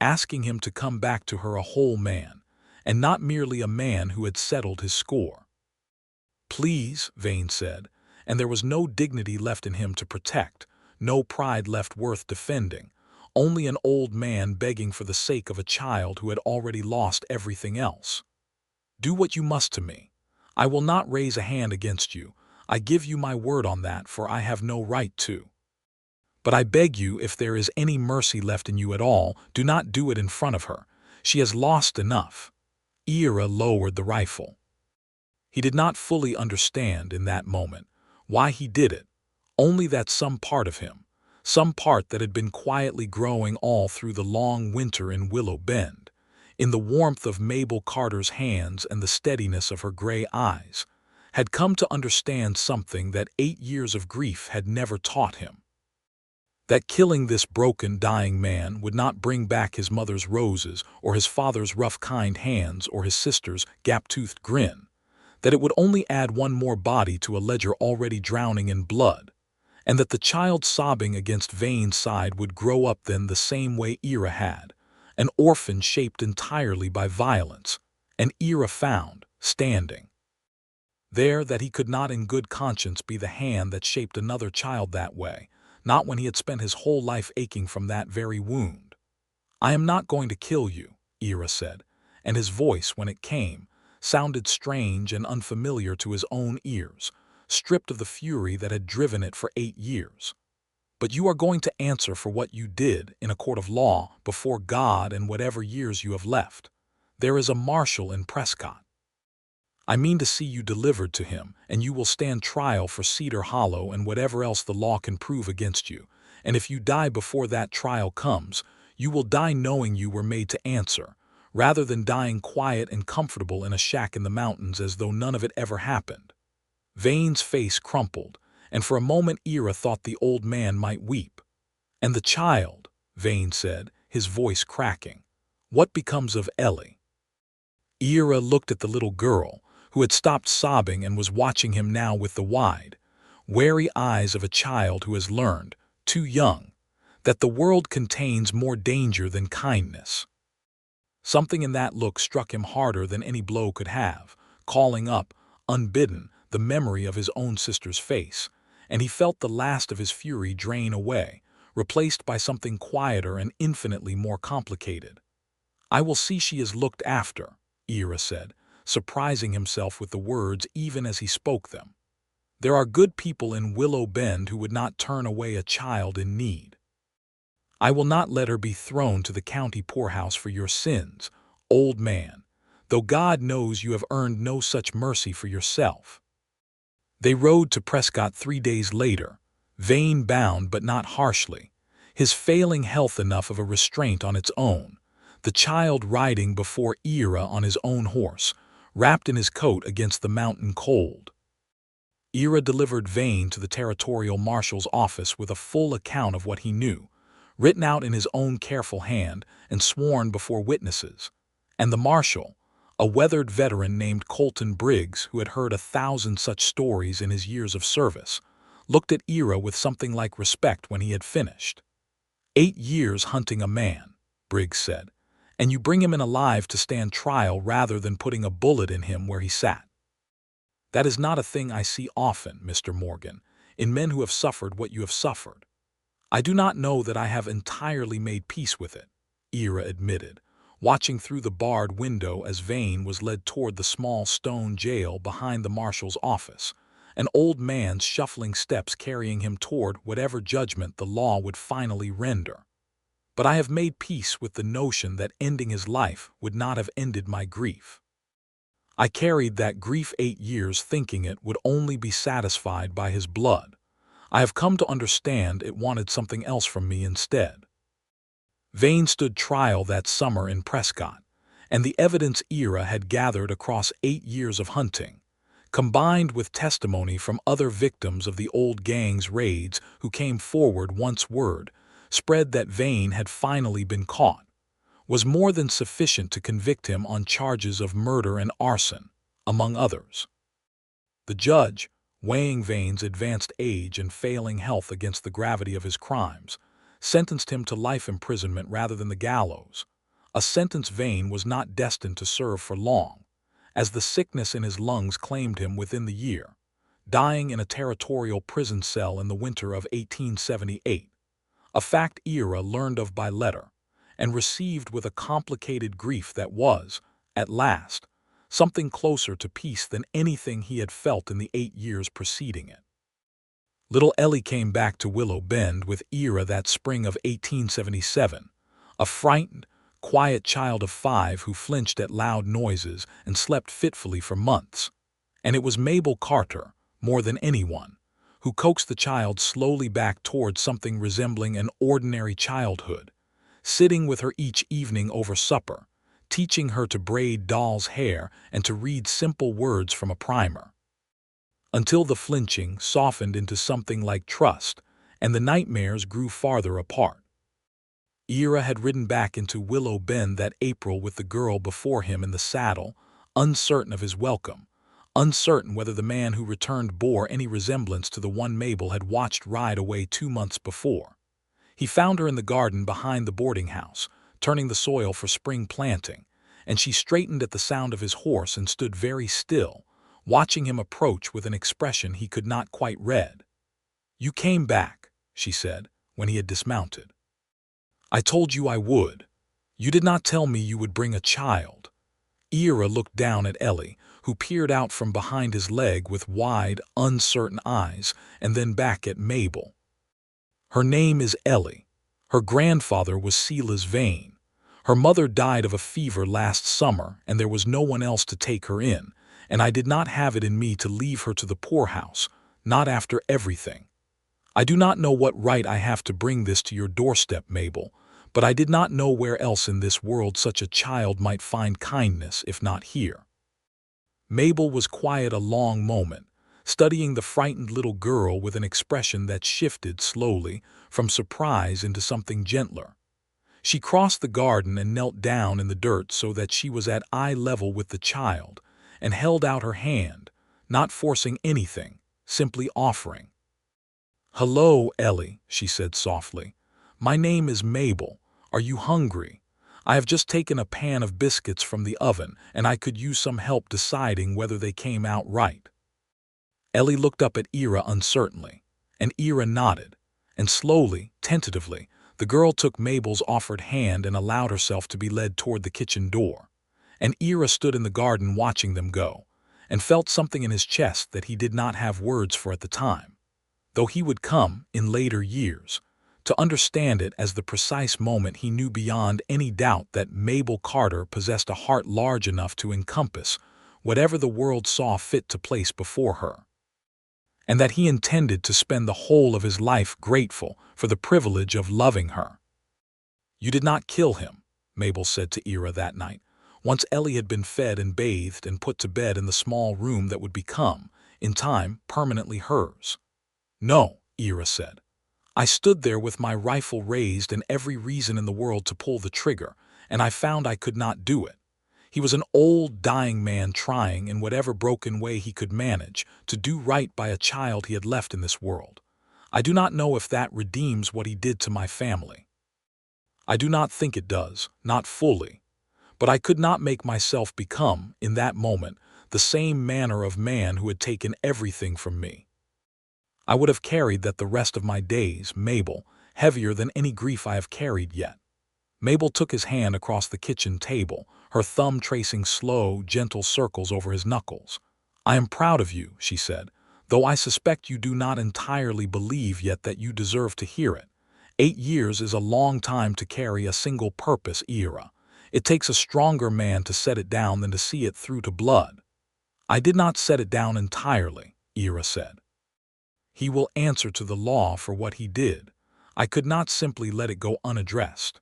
asking him to come back to her a whole man, and not merely a man who had settled his score. "Please," Vane said, and there was no dignity left in him to protect, no pride left worth defending, only an old man begging for the sake of a child who had already lost everything else. "Do what you must to me. I will not raise a hand against you. I give you my word on that, for I have no right to. But I beg you, if there is any mercy left in you at all, do not do it in front of her. She has lost enough." Ira lowered the rifle. He did not fully understand in that moment why he did it, only that some part of him, some part that had been quietly growing all through the long winter in Willow Bend, in the warmth of Mabel Carter's hands and the steadiness of her gray eyes, had come to understand something that 8 years of grief had never taught him. That killing this broken, dying man would not bring back his mother's roses or his father's rough, kind hands or his sister's gap-toothed grin, that it would only add one more body to a ledger already drowning in blood, and that the child sobbing against Vane's side would grow up then the same way Ira had, an orphan shaped entirely by violence, and Ira found, standing there, that he could not in good conscience be the hand that shaped another child that way, not when he had spent his whole life aching from that very wound. "I am not going to kill you," Ira said, and his voice, when it came, sounded strange and unfamiliar to his own ears, stripped of the fury that had driven it for 8 years. "But you are going to answer for what you did in a court of law before God and whatever years you have left. There is a marshal in Prescott. I mean to see you delivered to him, and you will stand trial for Cedar Hollow and whatever else the law can prove against you, and if you die before that trial comes, you will die knowing you were made to answer, rather than dying quiet and comfortable in a shack in the mountains as though none of it ever happened." Vane's face crumpled, and for a moment Ira thought the old man might weep. "And the child," Vane said, his voice cracking. "What becomes of Ellie?" Ira looked at the little girl, who had stopped sobbing and was watching him now with the wide, wary eyes of a child who has learned, too young, that the world contains more danger than kindness. Something in that look struck him harder than any blow could have, calling up, unbidden, the memory of his own sister's face, and he felt the last of his fury drain away, replaced by something quieter and infinitely more complicated. "I will see she is looked after," Ira said, surprising himself with the words even as he spoke them. "There are good people in Willow Bend who would not turn away a child in need. I will not let her be thrown to the county poorhouse for your sins, old man, though God knows you have earned no such mercy for yourself." They rode to Prescott 3 days later, Vane bound but not harshly, his failing health enough of a restraint on its own, the child riding before Ira on his own horse, wrapped in his coat against the mountain cold. Ira delivered Vane to the territorial marshal's office with a full account of what he knew, written out in his own careful hand and sworn before witnesses, and the marshal, a weathered veteran named Colton Briggs who had heard 1,000 such stories in his years of service, looked at Ira with something like respect when he had finished. 8 years hunting a man," Briggs said, "and you bring him in alive to stand trial rather than putting a bullet in him where he sat. That is not a thing I see often, Mr. Morgan, in men who have suffered what you have suffered. I do not know that I have entirely made peace with it," Ira admitted, watching through the barred window as Vane was led toward the small stone jail behind the marshal's office, an old man's shuffling steps carrying him toward whatever judgment the law would finally render. "But I have made peace with the notion that ending his life would not have ended my grief. I carried that grief 8 years thinking it would only be satisfied by his blood. I have come to understand it wanted something else from me instead. Vane stood trial that summer in Prescott, and the evidence Ira had gathered across 8 years of hunting, combined with testimony from other victims of the old gang's raids who came forward once word spread that Vane had finally been caught, was more than sufficient to convict him on charges of murder and arson, among others. The judge, weighing Vane's advanced age and failing health against the gravity of his crimes, sentenced him to life imprisonment rather than the gallows, a sentence Vane was not destined to serve for long, as the sickness in his lungs claimed him within the year, dying in a territorial prison cell in the winter of 1878, a fact Ira learned of by letter, and received with a complicated grief that was, at last, something closer to peace than anything he had felt in the 8 years preceding it. Little Ellie came back to Willow Bend with Ira that spring of 1877, a frightened, quiet child of 5 who flinched at loud noises and slept fitfully for months. And it was Mabel Carter, more than anyone, who coaxed the child slowly back towards something resembling an ordinary childhood, sitting with her each evening over supper, teaching her to braid doll's hair and to read simple words from a primer. Until the flinching softened into something like trust, and the nightmares grew farther apart. Ira had ridden back into Willow Bend that April with the girl before him in the saddle, uncertain of his welcome, uncertain whether the man who returned bore any resemblance to the one Mabel had watched ride away 2 months before. He found her in the garden behind the boarding house, turning the soil for spring planting, and she straightened at the sound of his horse and stood very still, watching him approach with an expression he could not quite read. "You came back," she said, when he had dismounted. "I told you I would. You did not tell me you would bring a child." Ira looked down at Ellie, who peered out from behind his leg with wide, uncertain eyes, and then back at Mabel. "Her name is Ellie. Her grandfather was Silas Vane. Her mother died of a fever last summer, and there was no one else to take her in, and I did not have it in me to leave her to the poorhouse, not after everything. I do not know what right I have to bring this to your doorstep, Mabel, but I did not know where else in this world such a child might find kindness if not here." Mabel was quiet a long moment, studying the frightened little girl with an expression that shifted slowly from surprise into something gentler. She crossed the garden and knelt down in the dirt so that she was at eye level with the child, and held out her hand, not forcing anything, simply offering. "Hello, Ellie," she said softly. "My name is Mabel. Are you hungry? I have just taken a pan of biscuits from the oven, and I could use some help deciding whether they came out right." Ellie looked up at Ira uncertainly, and Ira nodded, and slowly, tentatively, the girl took Mabel's offered hand and allowed herself to be led toward the kitchen door. And Ira stood in the garden watching them go, and felt something in his chest that he did not have words for at the time, though he would come, in later years, to understand it as the precise moment he knew beyond any doubt that Mabel Carter possessed a heart large enough to encompass whatever the world saw fit to place before her, and that he intended to spend the whole of his life grateful for the privilege of loving her. "You did not kill him," Mabel said to Ira that night, once Ellie had been fed and bathed and put to bed in the small room that would become, in time, permanently hers. "No," Ira said. "I stood there with my rifle raised and every reason in the world to pull the trigger, and I found I could not do it. He was an old, dying man trying, in whatever broken way he could manage, to do right by a child he had left in this world. I do not know if that redeems what he did to my family. I do not think it does, not fully. But I could not make myself become, in that moment, the same manner of man who had taken everything from me. I would have carried that the rest of my days, Mabel, heavier than any grief I have carried yet." Mabel took his hand across the kitchen table, her thumb tracing slow, gentle circles over his knuckles. "I am proud of you," she said, "though I suspect you do not entirely believe yet that you deserve to hear it. 8 years is a long time to carry a single purpose, Ira. It takes a stronger man to set it down than to see it through to blood. I did not set it down entirely, Ira said. He will answer to the law for what he did. I could not simply let it go unaddressed.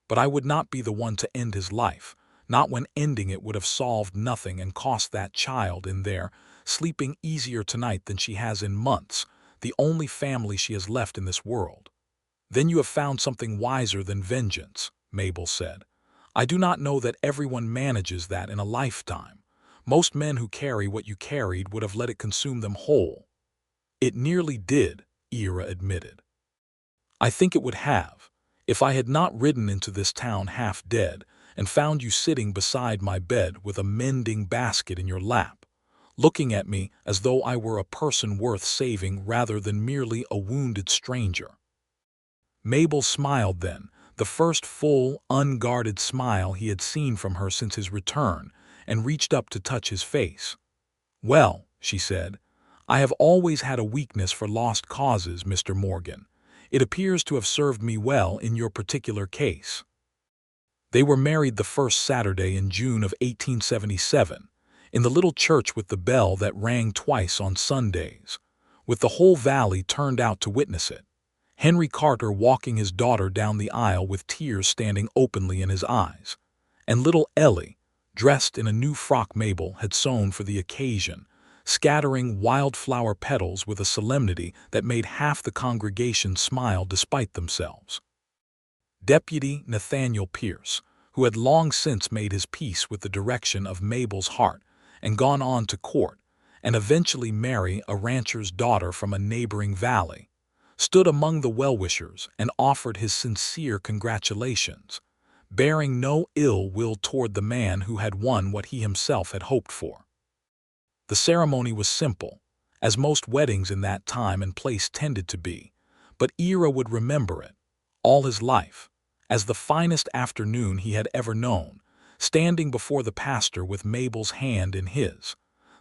But I would not be the one to end his life, not when ending it would have solved nothing and cost that child in there sleeping easier tonight than she has in months, the only family she has left in this world. Then you have found something wiser than vengeance, Mabel said. I do not know that everyone manages that in a lifetime. Most men who carry what you carried would have let it consume them whole. It nearly did, Ira admitted. I think it would have, if I had not ridden into this town half dead and found you sitting beside my bed with a mending basket in your lap, looking at me as though I were a person worth saving rather than merely a wounded stranger. Mabel smiled then, the first full, unguarded smile he had seen from her since his return, and reached up to touch his face. "Well," she said, "I have always had a weakness for lost causes, Mr. Morgan. It appears to have served me well in your particular case." They were married the first Saturday in June of 1877, in the little church with the bell that rang twice on Sundays, with the whole valley turned out to witness it. Henry Carter walking his daughter down the aisle with tears standing openly in his eyes, and little Ellie, dressed in a new frock Mabel had sewn for the occasion, scattering wildflower petals with a solemnity that made half the congregation smile despite themselves. Deputy Nathaniel Pierce, who had long since made his peace with the direction of Mabel's heart and gone on to court and eventually marry a rancher's daughter from a neighboring valley, stood among the well-wishers and offered his sincere congratulations, bearing no ill will toward the man who had won what he himself had hoped for. The ceremony was simple, as most weddings in that time and place tended to be, but Ira would remember it, all his life, as the finest afternoon he had ever known, standing before the pastor with Mabel's hand in his,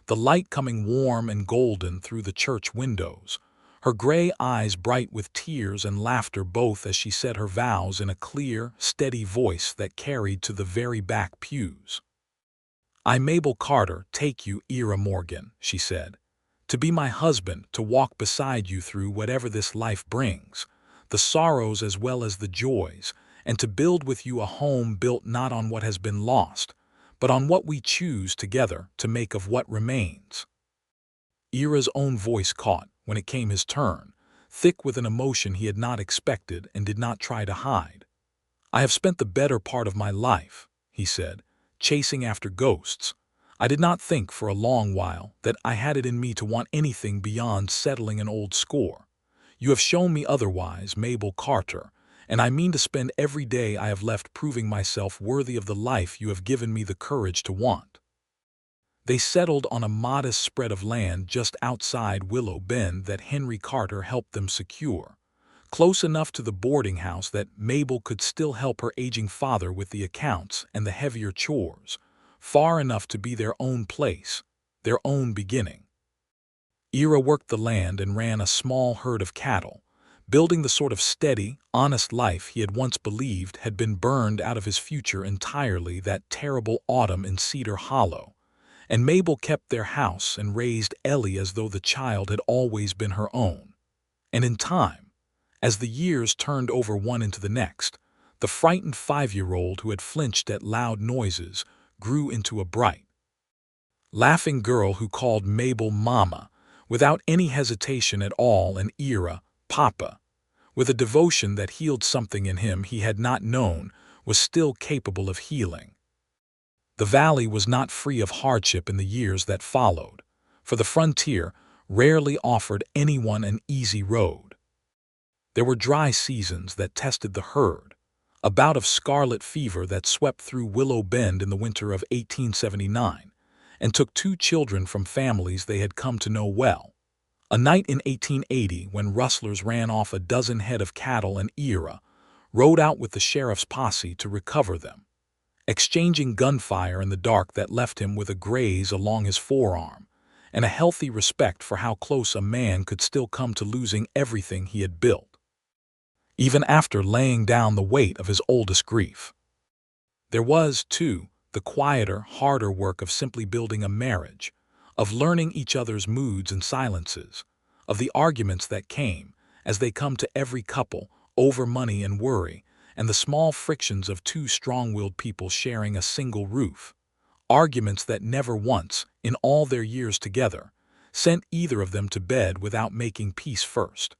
the light coming warm and golden through the church windows, her gray eyes bright with tears and laughter both as she said her vows in a clear, steady voice that carried to the very back pews. "I, Mabel Carter, take you, Ira Morgan," she said, "to be my husband, to walk beside you through whatever this life brings, the sorrows as well as the joys, and to build with you a home built not on what has been lost, but on what we choose together to make of what remains." Ira's own voice caught, when it came his turn, thick with an emotion he had not expected and did not try to hide. "I have spent the better part of my life," he said, "chasing after ghosts. I did not think for a long while that I had it in me to want anything beyond settling an old score. You have shown me otherwise, Mabel Carter, and I mean to spend every day I have left proving myself worthy of the life you have given me the courage to want." They settled on a modest spread of land just outside Willow Bend that Henry Carter helped them secure, close enough to the boarding house that Mabel could still help her aging father with the accounts and the heavier chores, far enough to be their own place, their own beginning. Ira worked the land and ran a small herd of cattle, building the sort of steady, honest life he had once believed had been burned out of his future entirely that terrible autumn in Cedar Hollow, and Mabel kept their house and raised Ellie as though the child had always been her own. And in time, as the years turned over one into the next, the frightened 5-year-old who had flinched at loud noises grew into a bright, laughing girl who called Mabel Mama, without any hesitation at all, and Ira, Papa, with a devotion that healed something in him he had not known was still capable of healing. The valley was not free of hardship in the years that followed, for the frontier rarely offered anyone an easy road. There were dry seasons that tested the herd, a bout of scarlet fever that swept through Willow Bend in the winter of 1879 and took 2 children from families they had come to know well. A night in 1880 when rustlers ran off a dozen head of cattle and Ira rode out with the sheriff's posse to recover them, exchanging gunfire in the dark that left him with a graze along his forearm and a healthy respect for how close a man could still come to losing everything he had built, even after laying down the weight of his oldest grief. There was, too, the quieter, harder work of simply building a marriage, of learning each other's moods and silences, of the arguments that came, as they come to every couple, over money and worry, and the small frictions of two strong-willed people sharing a single roof. Arguments that never once, in all their years together, sent either of them to bed without making peace first.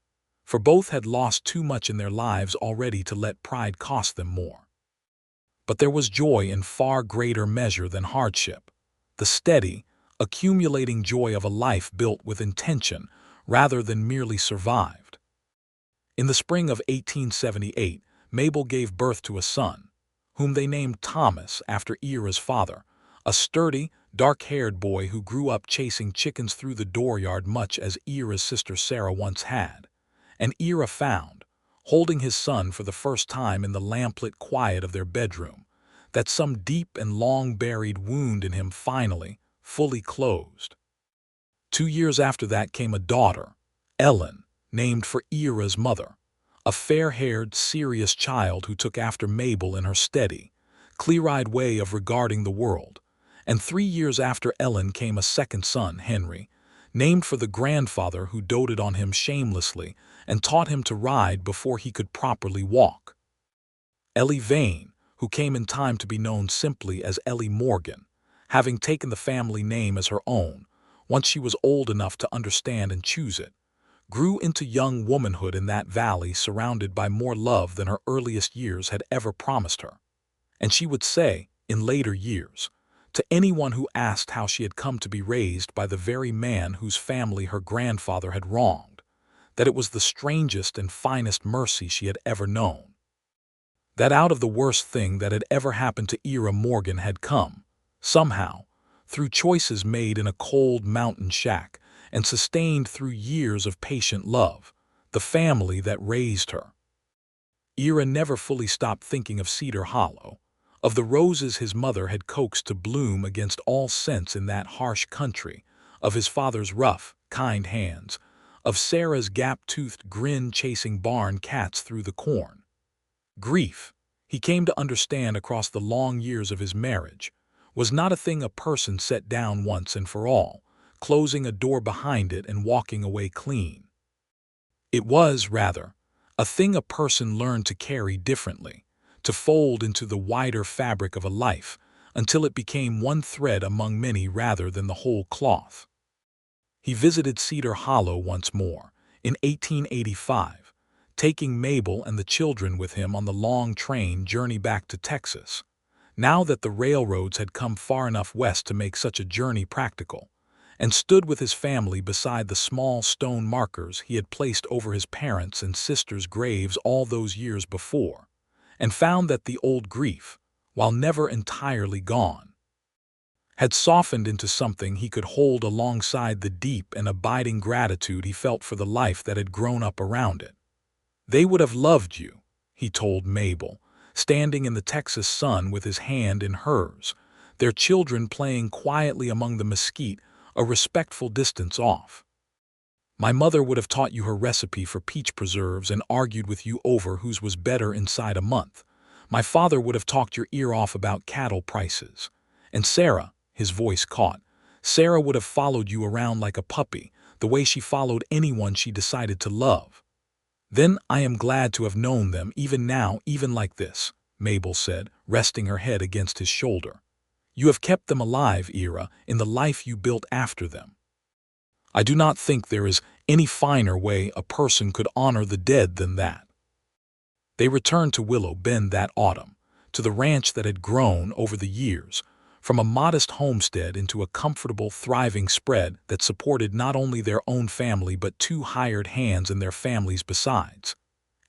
For both had lost too much in their lives already to let pride cost them more. But there was joy in far greater measure than hardship, the steady, accumulating joy of a life built with intention rather than merely survived. In the spring of 1878, Mabel gave birth to a son, whom they named Thomas after Ira's father, a sturdy, dark-haired boy who grew up chasing chickens through the dooryard much as Ira's sister Sarah once had. And Ira found, holding his son for the first time in the lamplit quiet of their bedroom, that some deep and long-buried wound in him finally, fully closed. 2 years after that came a daughter, Ellen, named for Ira's mother, a fair-haired, serious child who took after Mabel in her steady, clear-eyed way of regarding the world. And 3 years after Ellen came a second son, Henry, named for the grandfather who doted on him shamelessly and taught him to ride before he could properly walk. Ellie Vane, who came in time to be known simply as Ellie Morgan, having taken the family name as her own, once she was old enough to understand and choose it, grew into young womanhood in that valley surrounded by more love than her earliest years had ever promised her. And she would say, in later years, to anyone who asked how she had come to be raised by the very man whose family her grandfather had wronged, that it was the strangest and finest mercy she had ever known. That out of the worst thing that had ever happened to Ira Morgan had come, somehow, through choices made in a cold mountain shack and sustained through years of patient love, the family that raised her. Ira never fully stopped thinking of Cedar Hollow, of the roses his mother had coaxed to bloom against all sense in that harsh country, of his father's rough, kind hands, of Sarah's gap-toothed grin chasing barn cats through the corn. Grief, he came to understand across the long years of his marriage, was not a thing a person set down once and for all, closing a door behind it and walking away clean. It was, rather, a thing a person learned to carry differently, to fold into the wider fabric of a life, until it became one thread among many rather than the whole cloth. He visited Cedar Hollow once more, in 1885, taking Mabel and the children with him on the long train journey back to Texas, now that the railroads had come far enough west to make such a journey practical, and stood with his family beside the small stone markers he had placed over his parents' and sisters' graves all those years before, and found that the old grief, while never entirely gone, had softened into something he could hold alongside the deep and abiding gratitude he felt for the life that had grown up around it. They would have loved you, he told Mabel, standing in the Texas sun with his hand in hers, their children playing quietly among the mesquite a respectful distance off. My mother would have taught you her recipe for peach preserves and argued with you over whose was better inside a month. My father would have talked your ear off about cattle prices. And Sarah, his voice caught, Sarah would have followed you around like a puppy, the way she followed anyone she decided to love. Then I am glad to have known them even now, even like this, Mabel said, resting her head against his shoulder. You have kept them alive, Ira, in the life you built after them. I do not think there is any finer way a person could honor the dead than that. They returned to Willow Bend that autumn, to the ranch that had grown over the years, from a modest homestead into a comfortable, thriving spread that supported not only their own family but 2 hired hands and their families besides.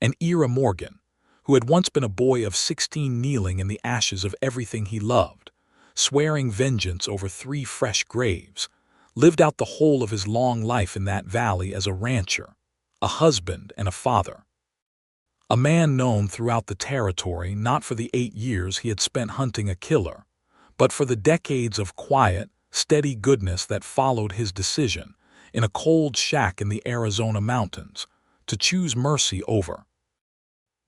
And Ira Morgan, who had once been a boy of 16 kneeling in the ashes of everything he loved, swearing vengeance over 3 fresh graves, lived out the whole of his long life in that valley as a rancher, a husband and a father. A man known throughout the territory not for the 8 years he had spent hunting a killer, but for the decades of quiet, steady goodness that followed his decision, in a cold shack in the Arizona mountains, to choose mercy over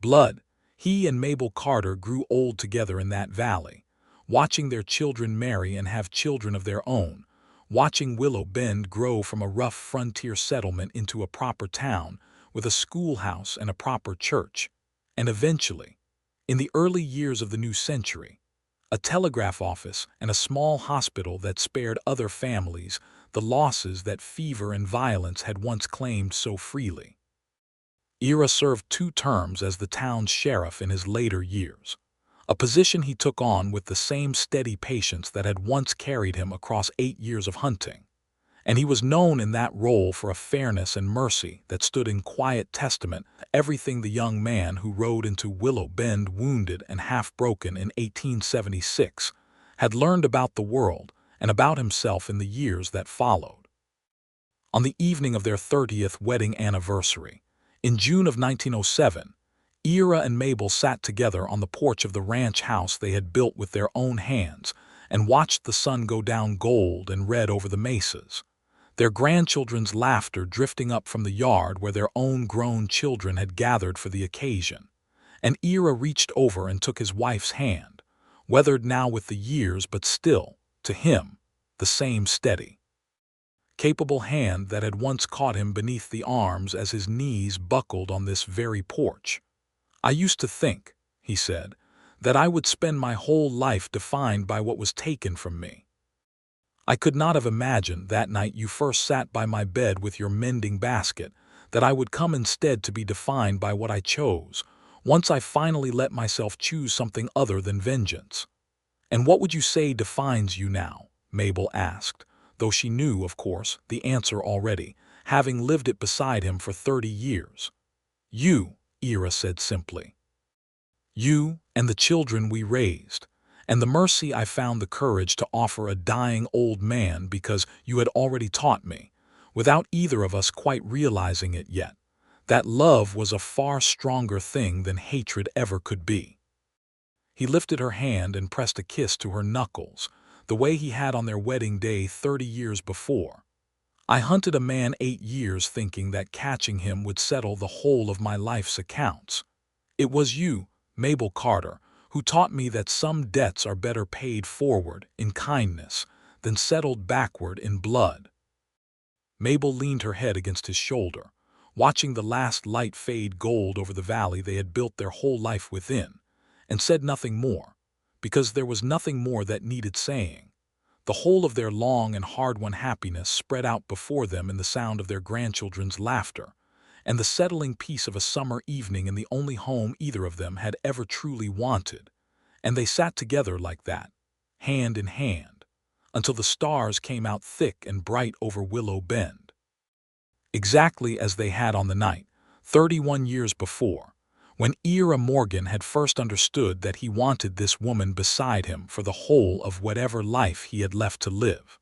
blood. He and Mabel Carter grew old together in that valley, watching their children marry and have children of their own, watching Willow Bend grow from a rough frontier settlement into a proper town with a schoolhouse and a proper church, and eventually, in the early years of the new century, a telegraph office and a small hospital that spared other families the losses that fever and violence had once claimed so freely. Ira served 2 terms as the town's sheriff in his later years, a position he took on with the same steady patience that had once carried him across 8 years of hunting. And he was known in that role for a fairness and mercy that stood in quiet testament to everything the young man who rode into Willow Bend wounded and half-broken in 1876 had learned about the world and about himself in the years that followed. On the evening of their 30th wedding anniversary, in June of 1907, Ira and Mabel sat together on the porch of the ranch house they had built with their own hands and watched the sun go down gold and red over the mesas, their grandchildren's laughter drifting up from the yard where their own grown children had gathered for the occasion. And Ira reached over and took his wife's hand, weathered now with the years but still, to him, the same steady, capable hand that had once caught him beneath the arms as his knees buckled on this very porch. "I used to think," he said, "that I would spend my whole life defined by what was taken from me. I could not have imagined that night you first sat by my bed with your mending basket that I would come instead to be defined by what I chose, once I finally let myself choose something other than vengeance." "And what would you say defines you now?" Mabel asked, though she knew, of course, the answer already, having lived it beside him for 30 years. "You," Ira said simply. "You and the children we raised, and the mercy I found the courage to offer a dying old man because you had already taught me, without either of us quite realizing it yet, that love was a far stronger thing than hatred ever could be." He lifted her hand and pressed a kiss to her knuckles, the way he had on their wedding day 30 years before. "I hunted a man 8 years thinking that catching him would settle the whole of my life's accounts. It was you, Mabel Carter, who taught me that some debts are better paid forward in kindness than settled backward in blood." Mabel leaned her head against his shoulder, watching the last light fade gold over the valley they had built their whole life within, and said nothing more, because there was nothing more that needed saying. The whole of their long and hard-won happiness spread out before them in the sound of their grandchildren's laughter, and the settling peace of a summer evening in the only home either of them had ever truly wanted. And they sat together like that, hand in hand, until the stars came out thick and bright over Willow Bend. Exactly as they had on the night, 31 years before, when Ira Morgan had first understood that he wanted this woman beside him for the whole of whatever life he had left to live.